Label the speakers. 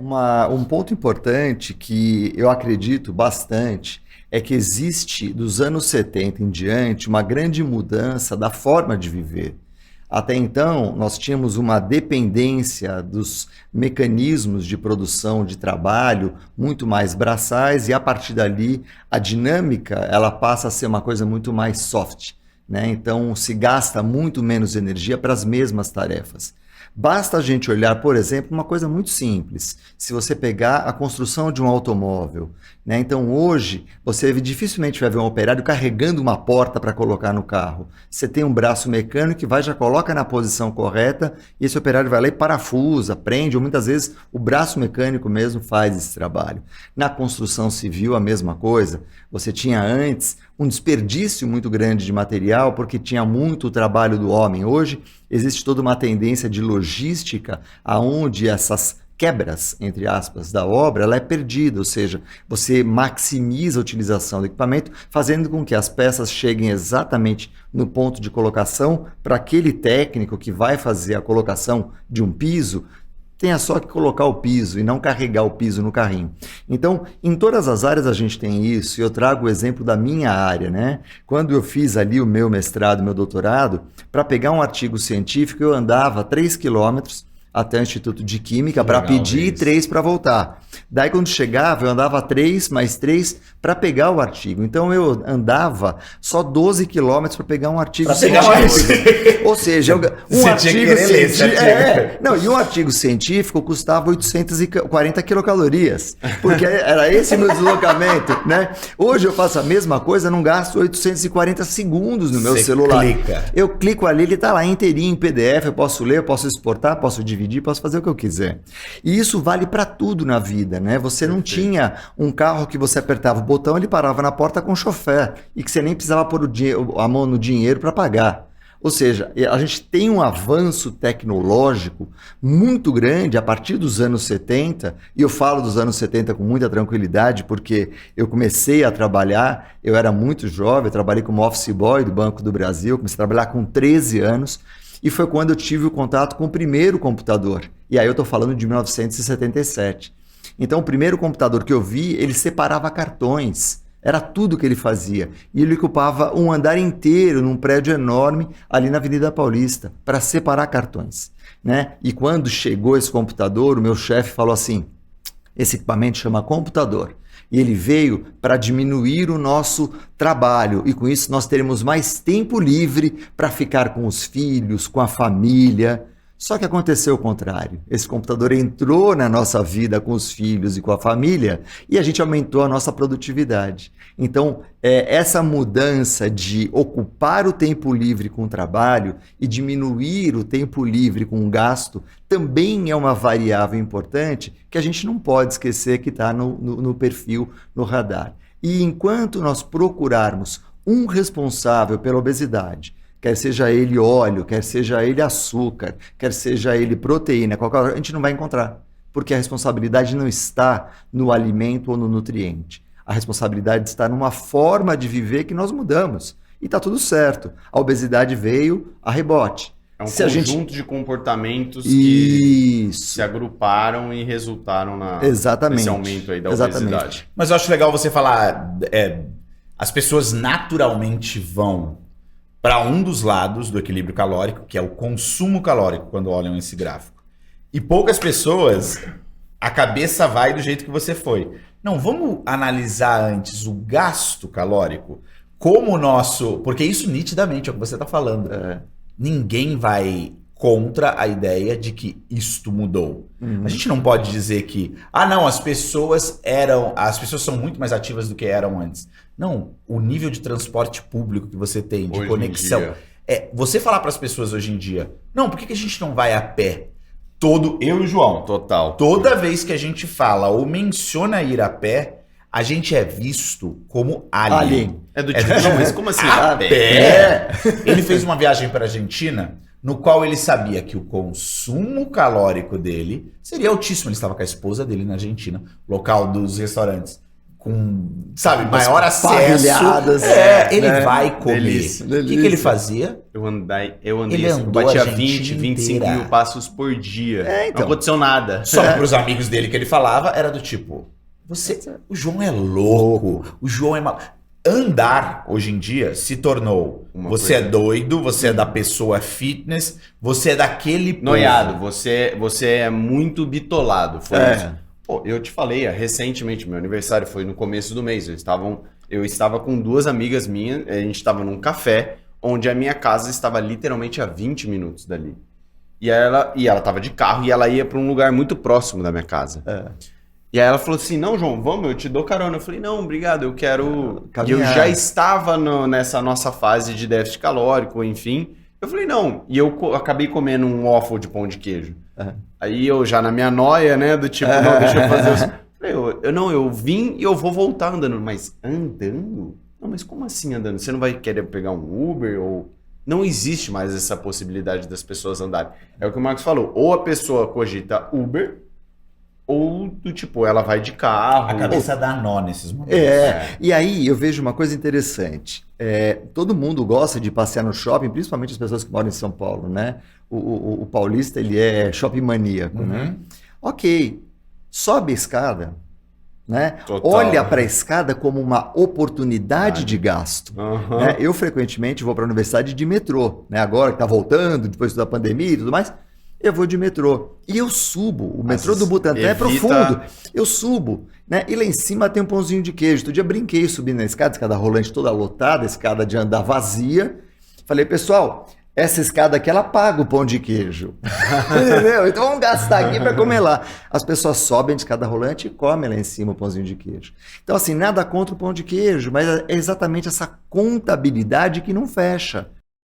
Speaker 1: Um ponto importante que eu acredito bastante é que existe, dos anos 70 em diante, uma grande mudança da forma de viver. Até então, nós tínhamos uma dependência dos mecanismos de produção de trabalho muito mais braçais e, a partir dali, a dinâmica ela passa a ser uma coisa muito mais soft, né? Então, se gasta muito menos energia para as mesmas tarefas. Basta a gente olhar, por exemplo, uma coisa muito simples. Se você pegar a construção de um automóvel, né? Então hoje você dificilmente vai ver um operário carregando uma porta para colocar no carro. Você tem um braço mecânico que vai já coloca na posição correta e esse operário vai lá e parafusa, prende, ou muitas vezes o braço mecânico mesmo faz esse trabalho. Na construção civil a mesma coisa. Você tinha antes um desperdício muito grande de material porque tinha muito trabalho do homem. Hoje existe toda uma tendência de logística aonde essas quebras, entre aspas, da obra, ela é perdida, ou seja, você maximiza a utilização do equipamento, fazendo com que as peças cheguem exatamente no ponto de colocação para aquele técnico que vai fazer a colocação de um piso, tenha só que colocar o piso e não carregar o piso no carrinho. Então, em todas as áreas a gente tem isso, e eu trago o exemplo da minha área, né? Quando eu fiz ali o meu mestrado, meu doutorado, para pegar um artigo científico, eu andava 3 quilômetros até o Instituto de Química para pedir e 3 para voltar. Daí, quando chegava, eu andava 3 mais 3 para pegar o artigo. Então, eu andava só 12 quilômetros para pegar um artigo científico. Ou seja, um artigo científico... Não, e um artigo científico custava 840 quilocalorias, porque era esse meu deslocamento, né? Hoje eu faço a mesma coisa, não gasto 840 segundos no meu celular. Eu clico ali, ele está lá inteirinho em PDF, eu posso ler, eu posso exportar, posso dividir, posso fazer o que eu quiser. E isso vale para tudo na vida, né? Você não tinha um carro que você apertava o botão, ele parava na porta com chofer e que você nem precisava pôr a mão no dinheiro para pagar. Ou seja, a gente tem um avanço tecnológico muito grande a partir dos anos 70, e eu falo dos anos 70 com muita tranquilidade, porque eu comecei a trabalhar, eu era muito jovem, eu trabalhei como office boy do Banco do Brasil, comecei a trabalhar com 13 anos, e foi quando eu tive o contato com o primeiro computador. E aí eu estou falando de 1977. Então, o primeiro computador que eu vi, ele separava cartões. Era tudo que ele fazia. E ele ocupava um andar inteiro num prédio enorme ali na Avenida Paulista para separar cartões, né? E quando chegou esse computador, o meu chefe falou assim, esse equipamento chama computador. E ele veio para diminuir o nosso trabalho. E com isso nós teremos mais tempo livre para ficar com os filhos, com a família. Só que aconteceu o contrário. Esse computador entrou na nossa vida com os filhos e com a família e a gente aumentou a nossa produtividade. Então, essa mudança de ocupar o tempo livre com o trabalho e diminuir o tempo livre com o gasto também é uma variável importante que a gente não pode esquecer que está no perfil, no radar. E enquanto nós procurarmos um responsável pela obesidade, quer seja ele óleo, quer seja ele açúcar, quer seja ele proteína, qualquer coisa, a gente não vai encontrar. Porque a responsabilidade não está no alimento ou no nutriente. A responsabilidade está numa forma de viver que nós mudamos. E está tudo certo. A obesidade veio a rebote.
Speaker 2: É um conjunto de comportamentos que se agruparam e resultaram nesse aumento aí da obesidade.
Speaker 3: Mas eu acho legal você falar, as pessoas naturalmente vão para um dos lados do equilíbrio calórico, que é o consumo calórico, quando olham esse gráfico. E poucas pessoas, a cabeça vai do jeito que você foi. Não, vamos analisar antes o gasto calórico, como o nosso... Porque isso nitidamente é o que você está falando. Ninguém vai contra a ideia de que isto mudou. A gente não pode dizer que, não, as pessoas são muito mais ativas do que eram antes. Não, o nível de transporte público que você tem, de conexão. Você falar para as pessoas hoje em dia, não, por que a gente não vai a pé? Eu e o João.
Speaker 2: Total.
Speaker 3: Toda vez que a gente fala ou menciona ir a pé, a gente é visto como alien.
Speaker 2: Não, mas como assim?
Speaker 3: A pé? Ele fez uma viagem para a Argentina, no qual ele sabia que o consumo calórico dele seria altíssimo. Ele estava com a esposa dele na Argentina, local dos restaurantes com, sabe, maior acesso. Ele vai comer.
Speaker 1: Delícia.
Speaker 3: O que ele fazia?
Speaker 2: Eu andei, eu
Speaker 3: andou
Speaker 2: batia
Speaker 3: a gente
Speaker 2: 25
Speaker 3: inteira.
Speaker 2: mil passos por dia.
Speaker 1: Então.
Speaker 2: Não aconteceu nada.
Speaker 3: Só que pros amigos dele que ele falava era do tipo, o João é louco, o João é mal. Andar, hoje em dia, se tornou, você é doido, você é da pessoa fitness, você é daquele povo.
Speaker 2: Noiado, você é muito bitolado. Foi isso. Pô, eu te falei, recentemente, meu aniversário foi no começo do mês. Eu estava com 2 amigas minhas, a gente estava num café, onde a minha casa estava literalmente a 20 minutos dali. E ela estava de carro e ela ia para um lugar muito próximo da minha casa. E aí ela falou assim, não, João, vamos, eu te dou carona. Eu falei, não, obrigado, eu quero...
Speaker 1: caminhar.
Speaker 2: E eu já estava nessa nossa fase de déficit calórico, enfim. Eu falei, não. E eu acabei comendo um waffle de pão de queijo. Aí eu já na minha noia, né, do tipo, não, deixa eu fazer... Eu vim e eu vou voltar andando. Mas andando? Não, mas como assim andando? Você não vai querer pegar um Uber ou... Não existe mais essa possibilidade das pessoas andarem. É o que o Marcos falou. Ou a pessoa cogita Uber... Ou do tipo, ela vai de carro.
Speaker 3: A cabeça dá nó nesses momentos.
Speaker 1: E aí eu vejo uma coisa interessante. Todo mundo gosta de passear no shopping, principalmente as pessoas que moram em São Paulo, né? O paulista, ele é shopping maníaco, né? Ok, sobe a escada, né?
Speaker 2: Total.
Speaker 1: Olha para a escada como uma oportunidade de gasto. Né? Eu frequentemente vou para a universidade de metrô, né? Agora que está voltando, depois da pandemia e tudo mais. Eu vou de metrô. E eu subo. O metrô do Butantã é profundo. Eu subo, né? E lá em cima tem um pãozinho de queijo. Outro dia brinquei subindo na escada rolante toda lotada, escada de andar vazia. Falei, pessoal, essa escada aqui, ela paga o pão de queijo. Entendeu? Então vamos gastar aqui para comer lá. As pessoas sobem de escada rolante e comem lá em cima o pãozinho de queijo. Então, assim, nada contra o pão de queijo, mas é exatamente essa contabilidade que não fecha.